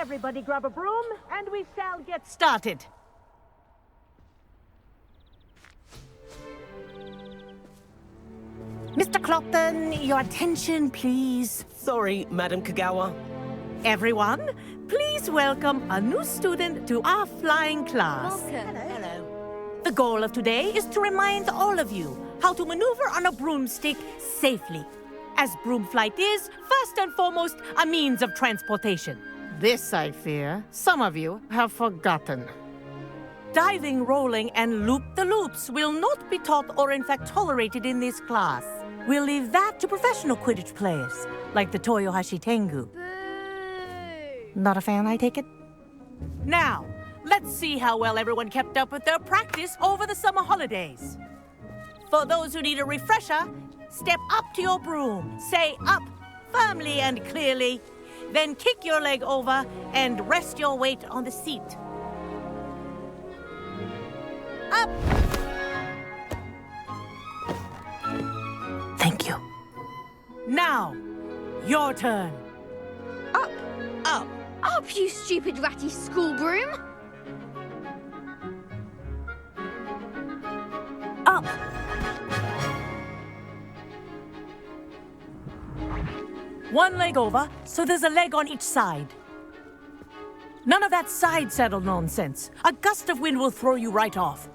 Everybody grab a broom, and we shall get started. Mr. Clopton, your attention, please. Sorry, Madam Kagawa. Everyone, please welcome a new student to our flying class. Hello. The goal of today is to remind all of you how to maneuver on a broomstick safely, as broom flight is, first and foremost, a means of transportation. This, I fear, some of you have forgotten. Diving, rolling, and loop-the-loops will not be taught or in fact tolerated in this class. We'll leave that to professional Quidditch players, like the Toyohashi Tengu. Boo! Not a fan, I take it? Now, let's see how well everyone kept up with their practice over the summer holidays. For those who need a refresher, step up to your broom, say up firmly and clearly, then kick your leg over and rest your weight on the seat. Up! Thank you. Now, your turn. Up! Up! Up, you stupid ratty school broom! Up! One leg over, so there's a leg on each side. None of that side saddle nonsense. A gust of wind will throw you right off.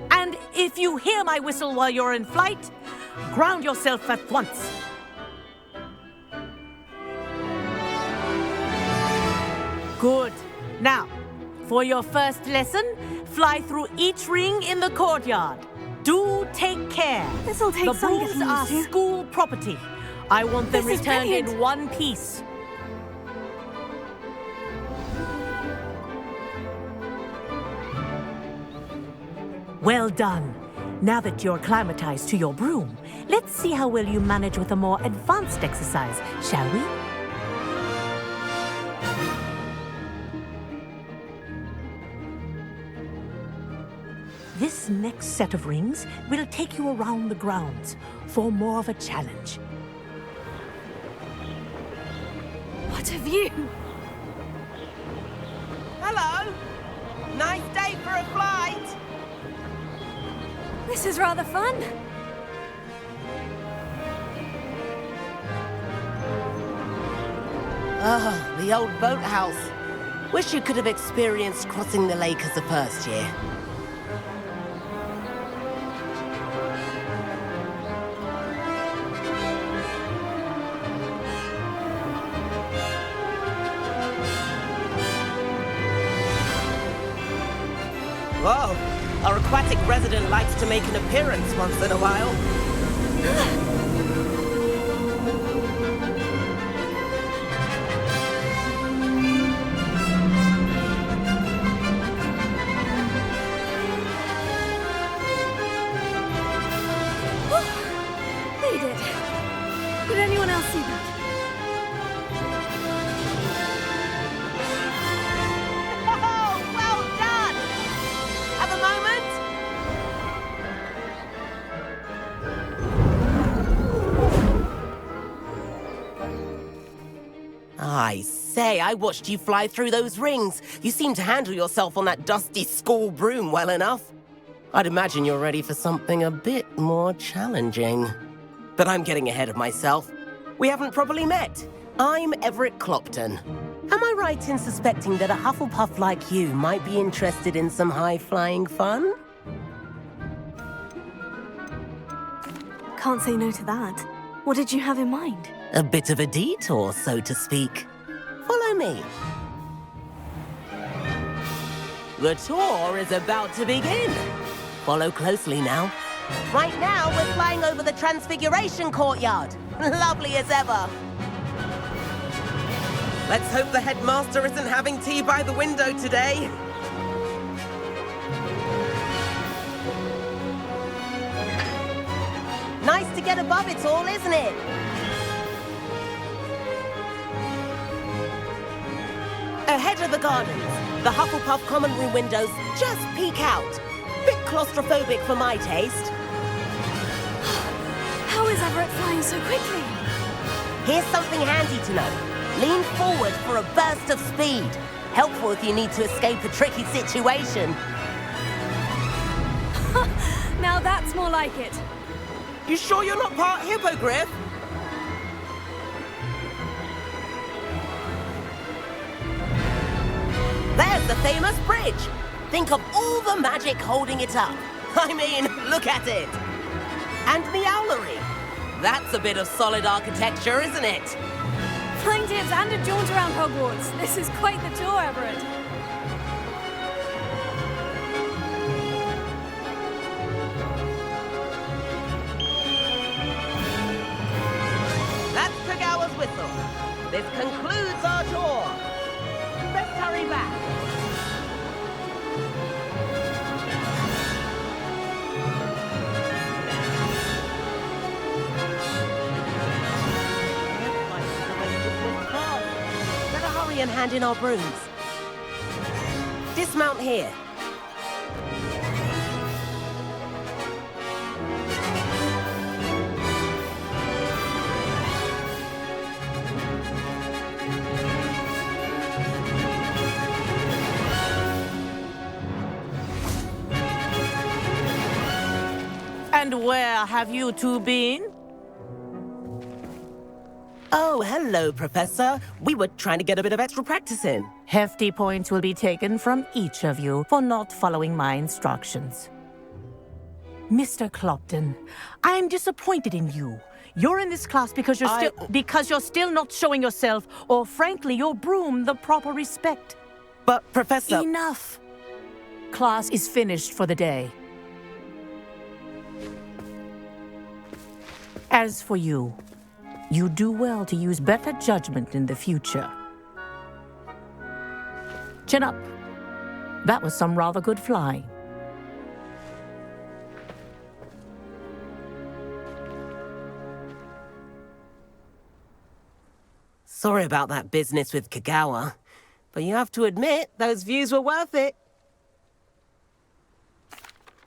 And if you hear my whistle while you're in flight, ground yourself at once. Good. Now, for your first lesson, fly through each ring in the courtyard. Do take care. This'll take the some brooms getting are used to. school property. I want them This is returned in brilliant. one piece. Well done. Now that you're acclimatized to your broom, let's see how well you manage with a more advanced exercise, shall we? This next set of rings will take you around the grounds for more of a challenge. What a view! Hello! Nice day for a flight! This is rather fun. Ah, the old boathouse. Wish you could have experienced crossing the lake as a first year. Whoa! Our aquatic resident likes to make an appearance once in a while. They did. Did anyone else see that? Oh, well done! Have a moment? I say, I watched you fly through those rings. You seem to handle yourself on that dusty school broom well enough. I'd imagine you're ready for something a bit more challenging. But I'm getting ahead of myself. We haven't properly met. I'm Everett Clopton. Am I right in suspecting that a Hufflepuff like you might be interested in some high-flying fun? Can't say no to that. What did you have in mind? A bit of a detour, so to speak. Follow me. The tour is about to begin. Follow closely now. Right now, we're flying over the Transfiguration Courtyard. Lovely as ever. Let's hope the headmaster isn't having tea by the window today. Nice to get above it all, isn't it? Ahead of the gardens, the Hufflepuff common room windows just peek out. Bit claustrophobic for my taste. How is Everett flying so quickly? Here's something handy to know. Lean forward for a burst of speed. Helpful if you need to escape a tricky situation. Now that's more like it. You sure you're not part hippogriff? There's the famous bridge. Think of all the magic holding it up. I mean, look at it. And the owlery. That's a bit of solid architecture, isn't it? Flying tips and a jaunt around Hogwarts. This is quite the tour, Everett. That's Kagawa's whistle. This concludes our tour. Let's hurry back. Better hurry and hand in our brooms. Dismount here. And where have you two been? Oh, hello, Professor. We were trying to get a bit of extra practice in. Hefty points will be taken from each of you for not following my instructions. Mr. Clopton, I'm disappointed in you. You're in this class because you're still not showing yourself, or frankly, your broom, the proper respect. But, Professor... Enough. Class is finished for the day. As for you, you do well to use better judgment in the future. Chin up. That was some rather good flying. Sorry about that business with Kagawa, but you have to admit, those views were worth it.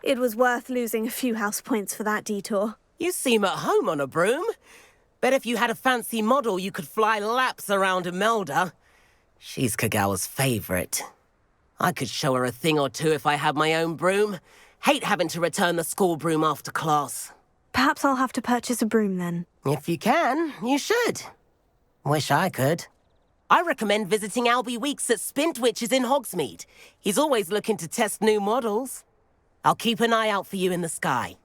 It was worth losing a few house points for that detour. You seem at home on a broom. Bet if you had a fancy model, you could fly laps around Imelda. She's Kagawa's favorite. I could show her a thing or two if I had my own broom. Hate having to return the school broom after class. Perhaps I'll have to purchase a broom then. If you can, you should. Wish I could. I recommend visiting Albie Weeks at Spintwitches in Hogsmeade. He's always looking to test new models. I'll keep an eye out for you in the sky.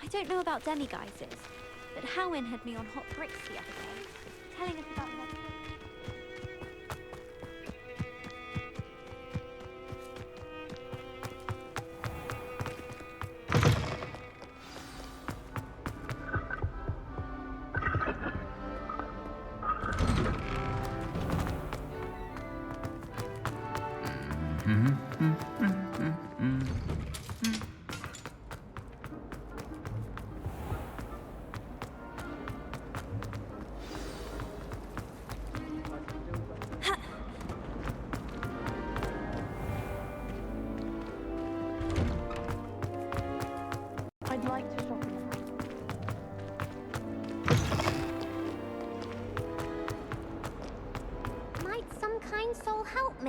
I don't know about demiguises, but Howin had me on hot bricks the other day, telling us about what...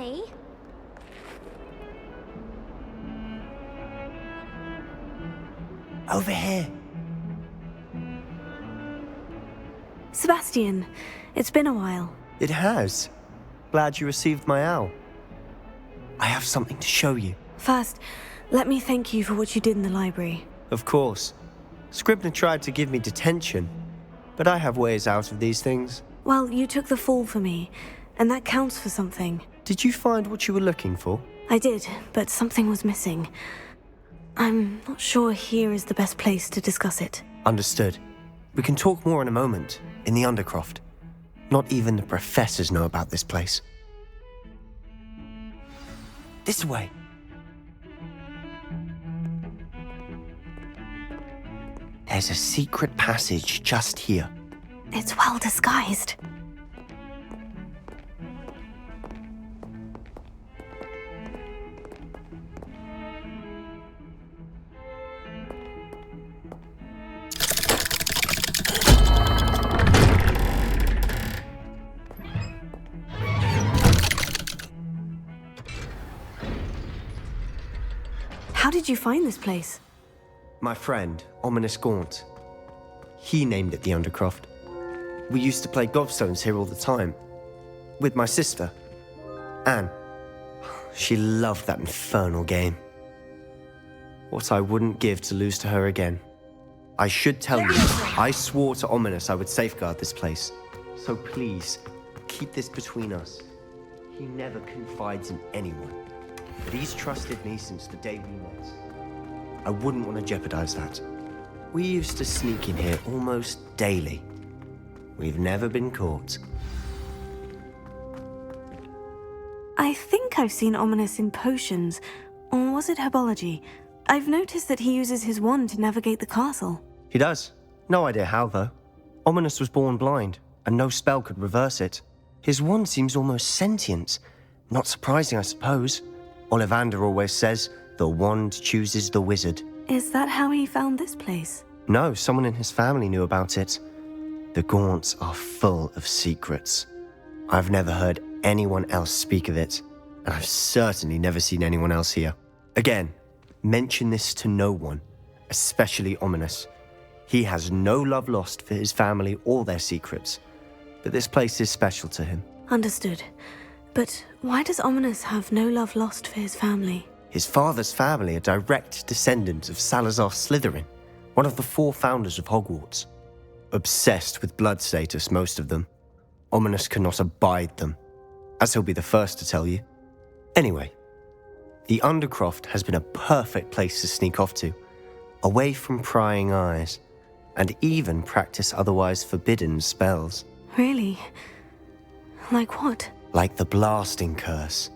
me. Over here. Sebastian, it's been a while. It has. Glad you received my owl. I have something to show you. First, let me thank you for what you did in the library. Of course. Scribner tried to give me detention, but I have ways out of these things. Well, you took the fall for me, and that counts for something. Did you find what you were looking for? I did, but something was missing. I'm not sure here is the best place to discuss it. Understood. We can talk more in a moment, in the Undercroft. Not even the professors know about this place. This way. There's a secret passage just here. It's well disguised. How did you find this place? My friend, Ominous Gaunt. He named it the Undercroft. We used to play gobstones here all the time. With my sister, Anne. She loved that infernal game. What I wouldn't give to lose to her again. I should tell you, I swore to Ominous I would safeguard this place. So please, keep this between us. He never confides in anyone, but he's trusted me since the day we met. I wouldn't want to jeopardize that. We used to sneak in here almost daily. We've never been caught. I think I've seen Ominous in potions, or was it herbology? I've noticed that he uses his wand to navigate the castle. He does. No idea how, though. Ominous was born blind, and no spell could reverse it. His wand seems almost sentient. Not surprising, I suppose. Ollivander always says, the wand chooses the wizard. Is that how he found this place? No, someone in his family knew about it. The Gaunts are full of secrets. I've never heard anyone else speak of it, and I've certainly never seen anyone else here. Again, mention this to no one, especially Ominous. He has no love lost for his family or their secrets, but this place is special to him. Understood. But why does Ominous have no love lost for his family? His father's family are direct descendants of Salazar Slytherin, one of the 4 founders of Hogwarts. Obsessed with blood status, most of them. Ominous cannot abide them, as he'll be the first to tell you. Anyway, the Undercroft has been a perfect place to sneak off to, away from prying eyes, and even practice otherwise forbidden spells. Really? Like what? Like the blasting curse.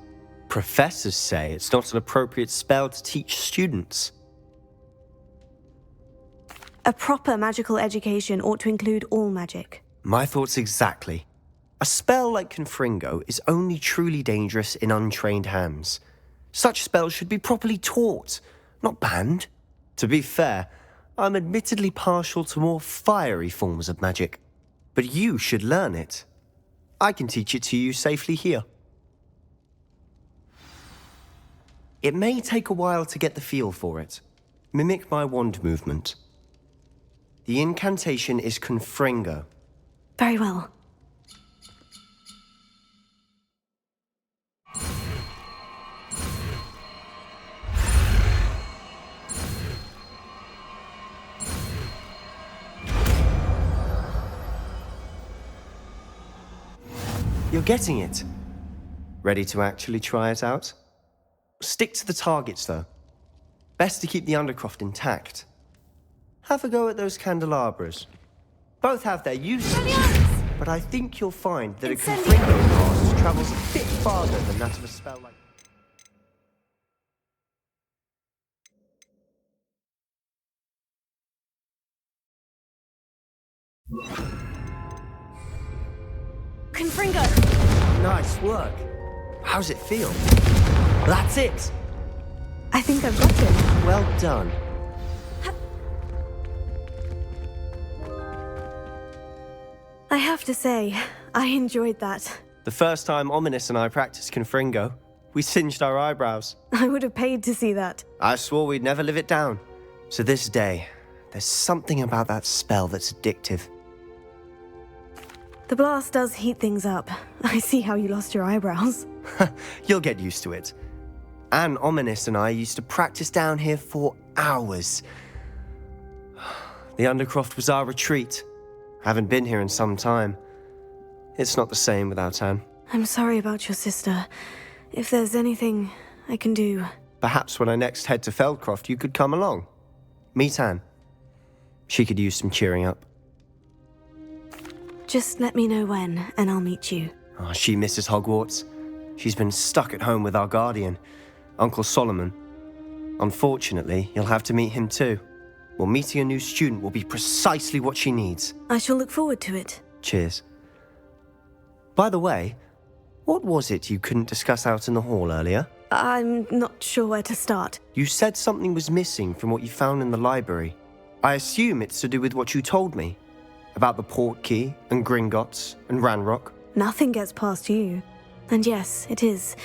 Professors say it's not an appropriate spell to teach students. A proper magical education ought to include all magic. My thoughts exactly. A spell like Confringo is only truly dangerous in untrained hands. Such spells should be properly taught, not banned. To be fair, I'm admittedly partial to more fiery forms of magic. But you should learn it. I can teach it to you safely here. It may take a while to get the feel for it. Mimic my wand movement. The incantation is Confringo. Very well. You're getting it. Ready to actually try it out? Stick to the targets, though. Best to keep the Undercroft intact. Have a go at those candelabras. Both have their uses, but I think you'll find that a Confringo cast travels a bit farther than that of a spell like... Confringo! Nice work. How's it feel? That's it! I think I've got it. Well done. I have to say, I enjoyed that. The first time Ominous and I practiced Confringo, we singed our eyebrows. I would have paid to see that. I swore we'd never live it down. So this day, there's something about that spell that's addictive. The blast does heat things up. I see how you lost your eyebrows. You'll get used to it. And Ominous and I used to practice down here for hours. The Undercroft was our retreat. Haven't been here in some time. It's not the same without Anne. I'm sorry about your sister. If there's anything I can do... Perhaps when I next head to Feldcroft, you could come along. Meet Anne. She could use some cheering up. Just let me know when, and I'll meet you. Oh, she misses Hogwarts. She's been stuck at home with our guardian, Uncle Solomon. Unfortunately, you'll have to meet him too. Well, meeting a new student will be precisely what she needs. I shall look forward to it. Cheers. By the way, what was it you couldn't discuss out in the hall earlier? I'm not sure where to start. You said something was missing from what you found in the library. I assume it's to do with what you told me. About the Portkey, and Gringotts, and Ranrock. Nothing gets past you. And yes, it is.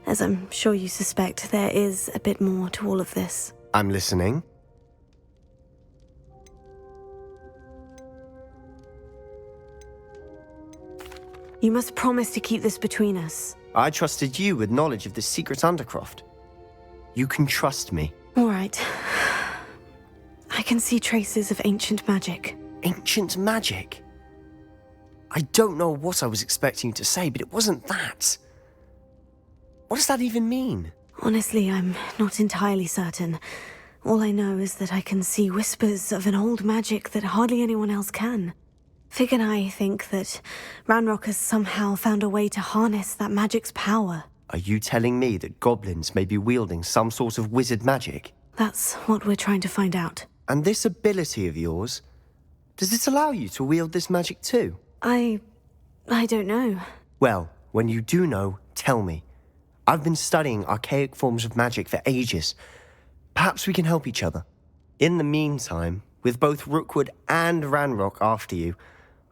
As I'm sure you suspect, there is a bit more to all of this. I'm listening. You must promise to keep this between us. I trusted you with knowledge of the secret Undercroft. You can trust me. All right. I can see traces of ancient magic. Ancient magic? I don't know what I was expecting you to say, but it wasn't that. What does that even mean? Honestly, I'm not entirely certain. All I know is that I can see whispers of an old magic that hardly anyone else can. Fig and I think that Ranrock has somehow found a way to harness that magic's power. Are you telling me that goblins may be wielding some sort of wizard magic? That's what we're trying to find out. And this ability of yours, does it allow you to wield this magic too? I don't know. Well, when you do know, tell me. I've been studying archaic forms of magic for ages. Perhaps we can help each other. In the meantime, with both Rookwood and Ranrock after you,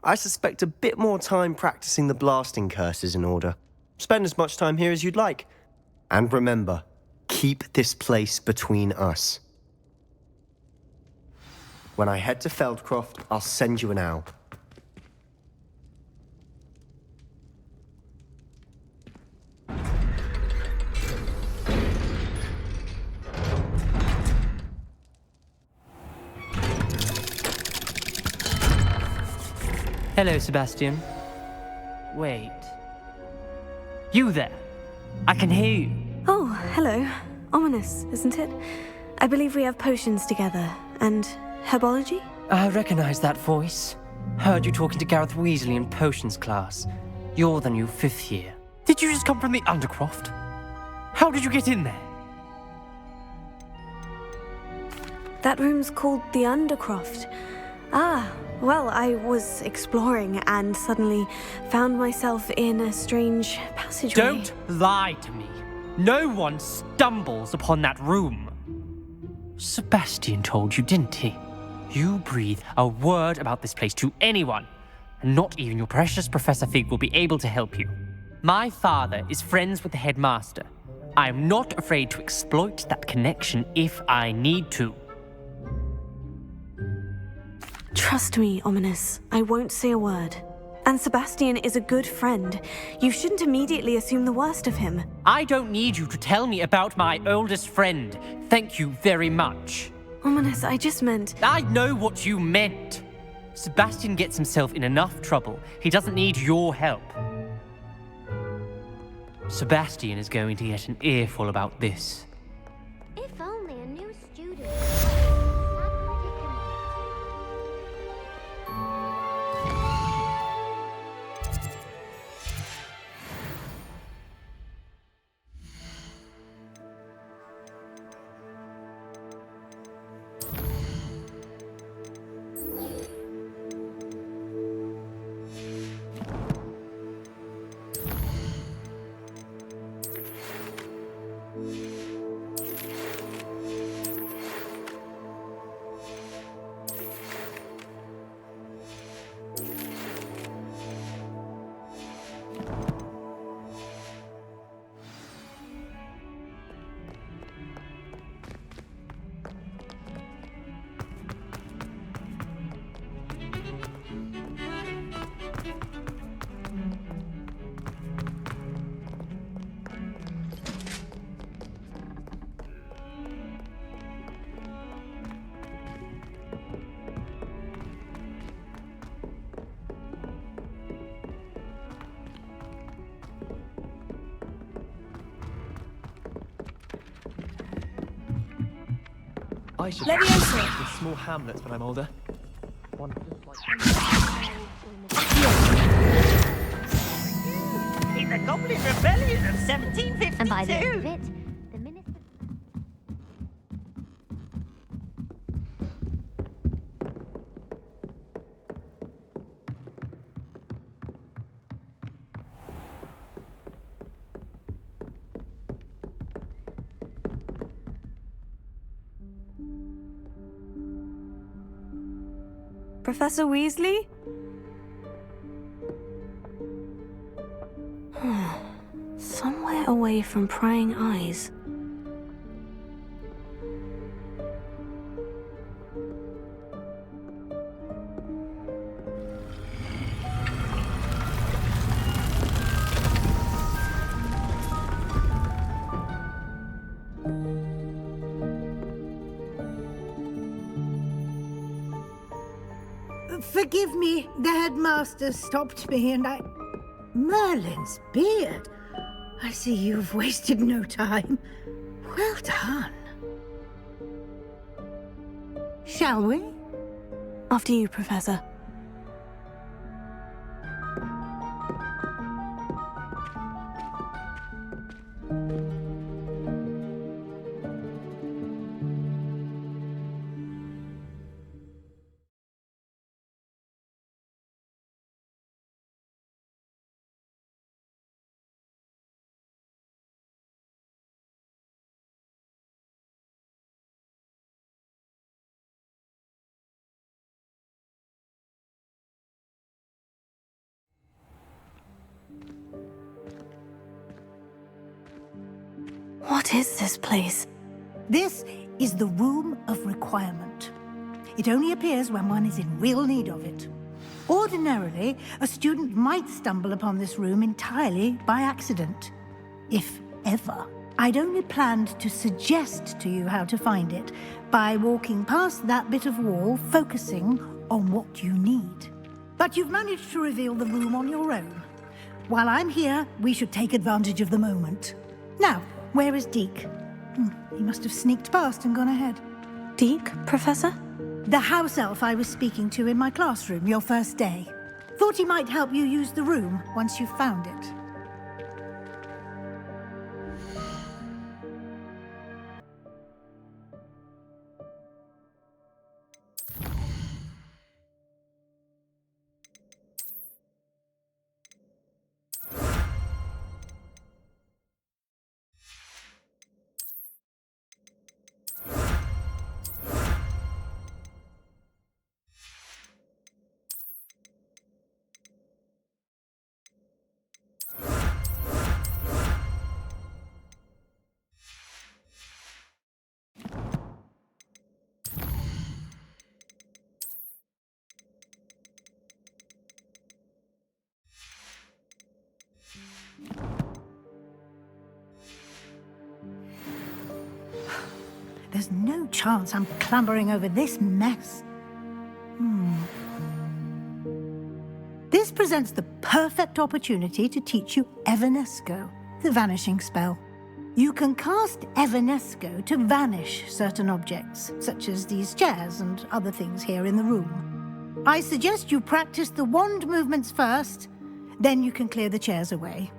I suspect a bit more time practicing the blasting curses in order. Spend as much time here as you'd like. And remember, keep this place between us. When I head to Feldcroft, I'll send you an owl. Hello, Sebastian. Wait. You there? I can hear you. Oh, hello. Ominous, isn't it? I believe we have potions together. And herbology? I recognize that voice. Heard you talking to Gareth Weasley in potions class. You're the new 5th year. Did you just come from the Undercroft? How did you get in there? That room's called the Undercroft. Ah, well, I was exploring and suddenly found myself in a strange passageway. Don't lie to me. No one stumbles upon that room. Sebastian told you, didn't he? You breathe a word about this place to anyone, and not even your precious Professor Fig will be able to help you. My father is friends with the headmaster. I am not afraid to exploit that connection if I need to. Trust me, Ominous. I won't say a word. And Sebastian is a good friend. You shouldn't immediately assume the worst of him. I don't need you to tell me about my oldest friend. Thank you very much. Ominous, I just meant... I know what you meant. Sebastian gets himself in enough trouble. He doesn't need your help. Sebastian is going to get an earful about this. If only a new student. I should Leviosa. in small hamlets when I'm older. One just like... In the Goblin Rebellion of 1752. And by the end of it, the minister... Professor Weasley? Somewhere away from prying eyes. Forgive me, the headmaster stopped me and I... Merlin's beard. I see you've wasted no time. Well done. Shall we? After you, Professor. What is this place? This is the Room of Requirement. It only appears when one is in real need of it. Ordinarily, a student might stumble upon this room entirely by accident, if ever. I'd only planned to suggest to you how to find it by walking past that bit of wall, focusing on what you need. But you've managed to reveal the room on your own. While I'm here, we should take advantage of the moment. Now, where is Deke? He must have sneaked past and gone ahead. Deke, Professor? The house elf I was speaking to in my classroom your first day. Thought he might help you use the room once you've found it. There's no chance I'm clambering over this mess. This presents the perfect opportunity to teach you Evanesco, the vanishing spell. You can cast Evanesco to vanish certain objects, such as these chairs and other things here in the room. I suggest you practice the wand movements first, then you can clear the chairs away.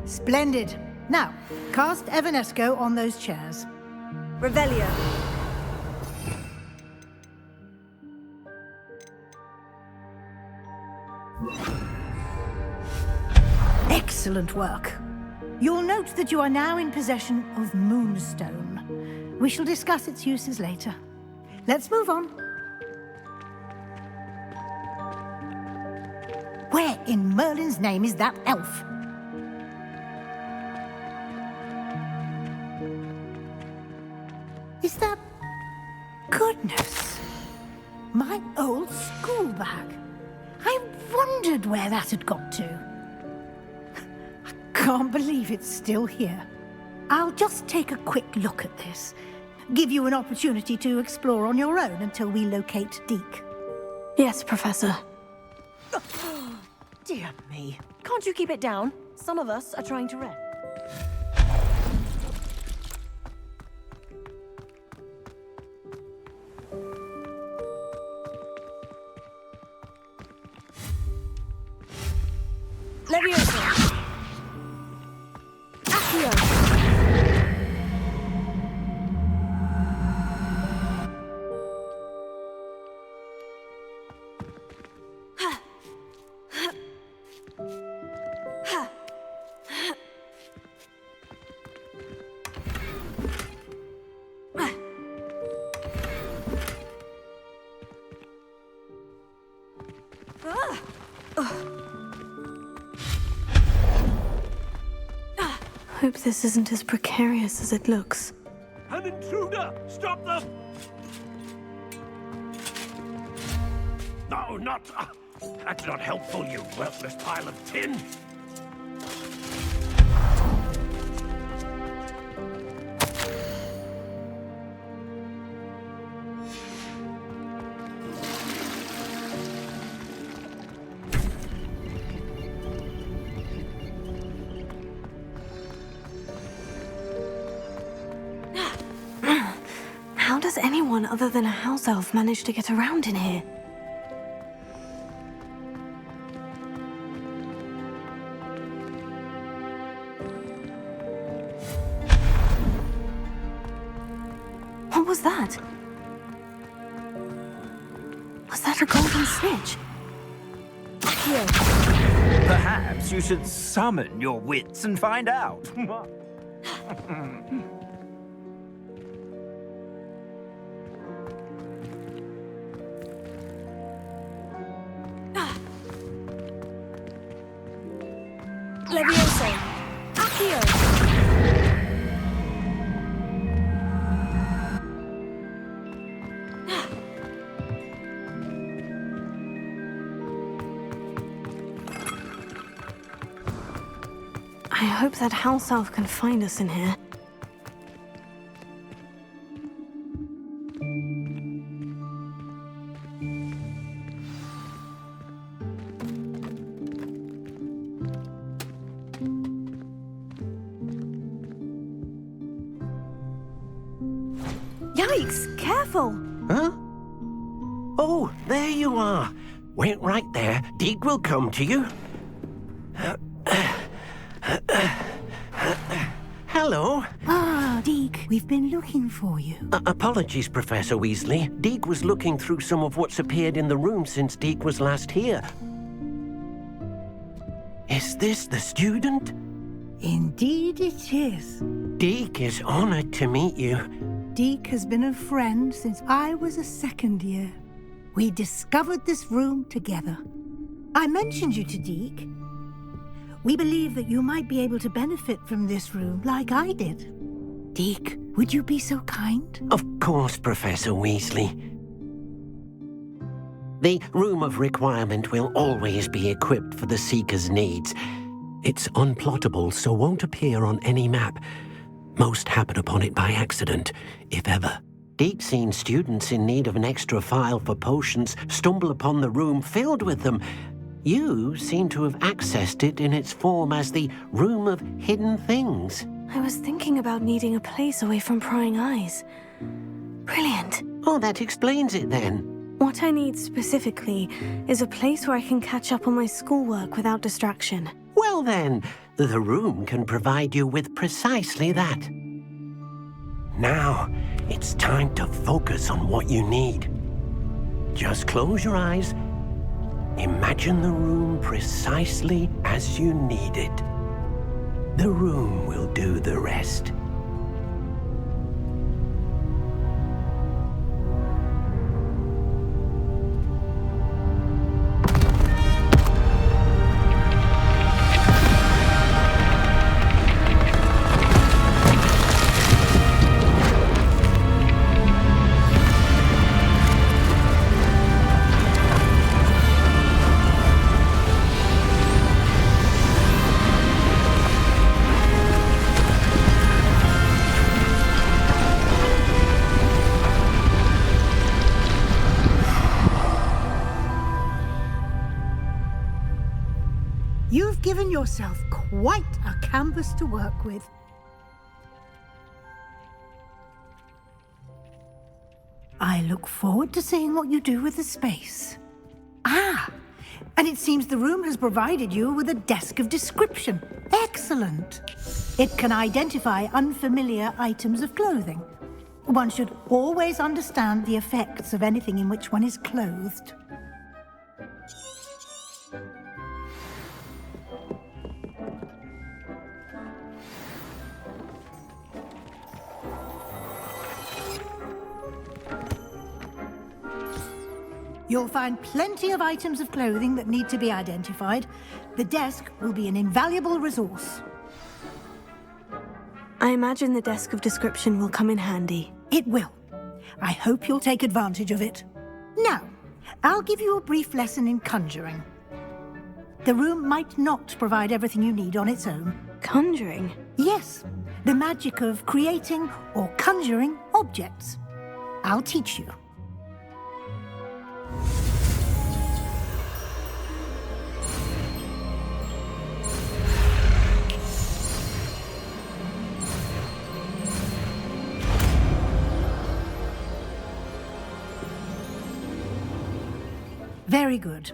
Splendid. Now, cast Evanesco on those chairs. Revelio. Excellent work. You'll note that you are now in possession of Moonstone. We shall discuss its uses later. Let's move on. Where in Merlin's name is that elf? Is that... Goodness! My old school bag. I wondered where that had got to. I can't believe it's still here. I'll just take a quick look at this. Give you an opportunity to explore on your own until we locate Deke. Yes, Professor. Dear me. Can't you keep it down? Some of us are trying to rest. Leviosa! Accio! Hope this isn't as precarious as it looks. An intruder! Stop them! No, not... that's not helpful, you worthless pile of tin! How does anyone other than a house elf manage to get around in here? What was that? Was that a golden snitch? Perhaps you should summon your wits and find out. Leviosa! Accio! I hope that house elf can find us in here. Yikes! Careful! Huh? Oh, there you are. Wait right there. Deke will come to you. Hello. Ah, Deke, we've been looking for you. Apologies, Professor Weasley. Deke was looking through some of what's appeared in the room since Deke was last here. Is this the student? Indeed it is. Deke is honored to meet you. Deke has been a friend since I was a second year. We discovered this room together. I mentioned you to Deke. We believe that you might be able to benefit from this room like I did. Deke, would you be so kind? Of course, Professor Weasley. The Room of Requirement will always be equipped for the Seeker's needs. It's unplottable, so won't appear on any map. Most happen upon it by accident, if ever. Deke's seen students in need of an extra file for potions stumble upon the room filled with them. You seem to have accessed it in its form as the Room of Hidden Things. I was thinking about needing a place away from prying eyes. Brilliant. Oh, that explains it then. What I need specifically is a place where I can catch up on my schoolwork without distraction. Well then, the room can provide you with precisely that. Now, it's time to focus on what you need. Just close your eyes. Imagine the room precisely as you need it. The room will do the rest. given yourself quite a canvas to work with. I look forward to seeing what you do with the space. Ah, and it seems the room has provided you with a desk of description. Excellent. It can identify unfamiliar items of clothing. One should always understand the effects of anything in which one is clothed. You'll find plenty of items of clothing that need to be identified. The desk will be an invaluable resource. I imagine the desk of description will come in handy. It will. I hope you'll take advantage of it. Now, I'll give you a brief lesson in conjuring. The room might not provide everything you need on its own. Conjuring? Yes, the magic of creating or conjuring objects. I'll teach you. Very good.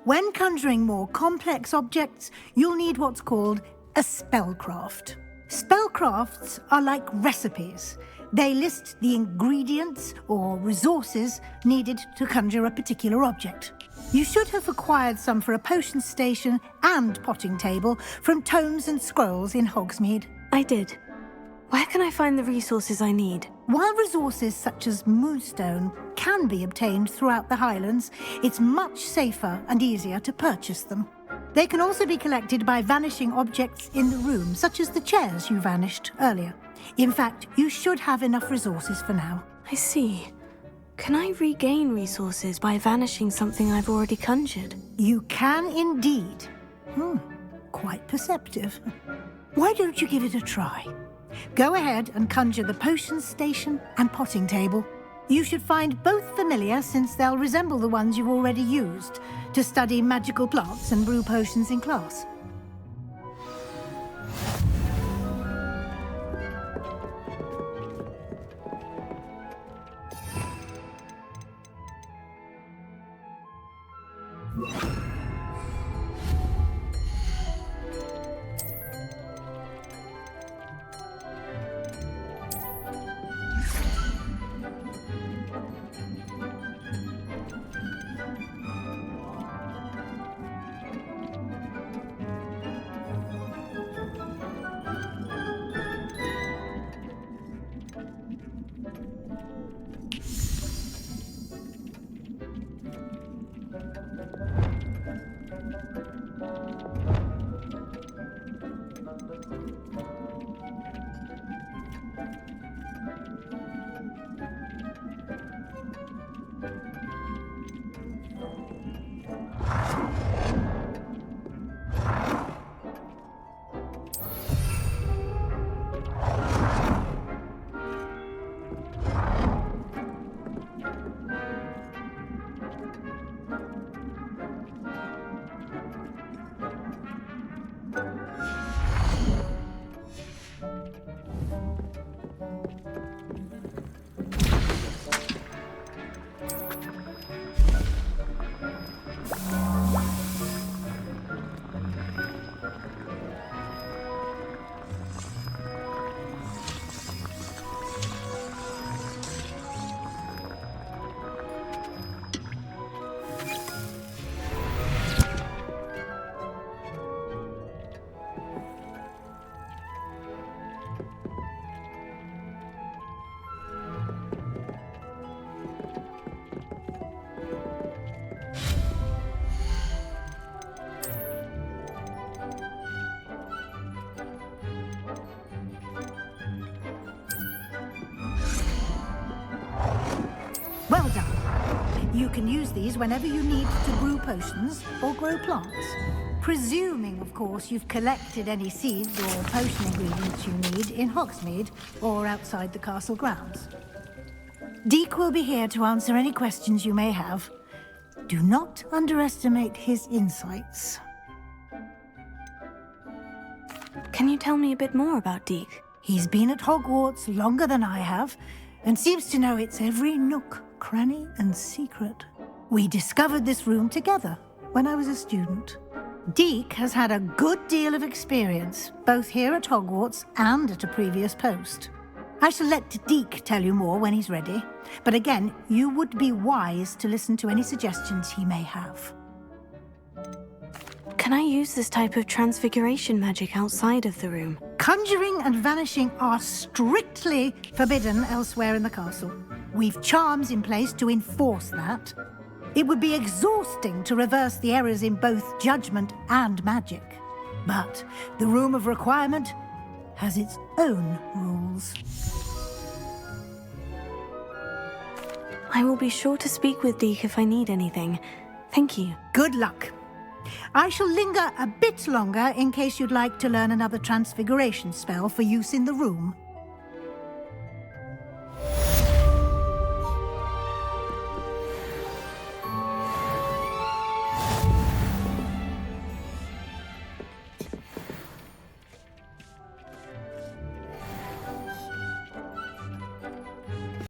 When conjuring more complex objects, you'll need what's called a spellcraft. Spellcrafts are like recipes. They list the ingredients or resources needed to conjure a particular object. You should have acquired some for a potion station and potting table from tomes and scrolls in Hogsmeade. I did. Where can I find the resources I need? While resources such as moonstone can be obtained throughout the Highlands, it's much safer and easier to purchase them. They can also be collected by vanishing objects in the room, such as the chairs you vanished earlier. In fact, you should have enough resources for now. I see. Can I regain resources by vanishing something I've already conjured? You can indeed. Quite perceptive. Why don't you give it a try? Go ahead and conjure the potion station and potting table. You should find both familiar, since they'll resemble the ones you've already used to study magical plants and brew potions in class. Well done. You can use these whenever you need to brew potions or grow plants. Presuming, of course, you've collected any seeds or potion ingredients you need in Hogsmeade or outside the castle grounds. Deek will be here to answer any questions you may have. Do not underestimate his insights. Can you tell me a bit more about Deke? He's been at Hogwarts longer than I have, and seems to know its every nook, cranny, and secret. We discovered this room together when I was a student. Deke has had a good deal of experience, both here at Hogwarts and at a previous post. I shall let Deke tell you more when he's ready, but again, you would be wise to listen to any suggestions he may have. Can I use this type of transfiguration magic outside of the room? Conjuring and vanishing are strictly forbidden elsewhere in the castle. We've charms in place to enforce that. It would be exhausting to reverse the errors in both judgment and magic. But the Room of Requirement has its own rules. I will be sure to speak with Deke if I need anything. Thank you. Good luck. I shall linger a bit longer in case you'd like to learn another transfiguration spell for use in the room.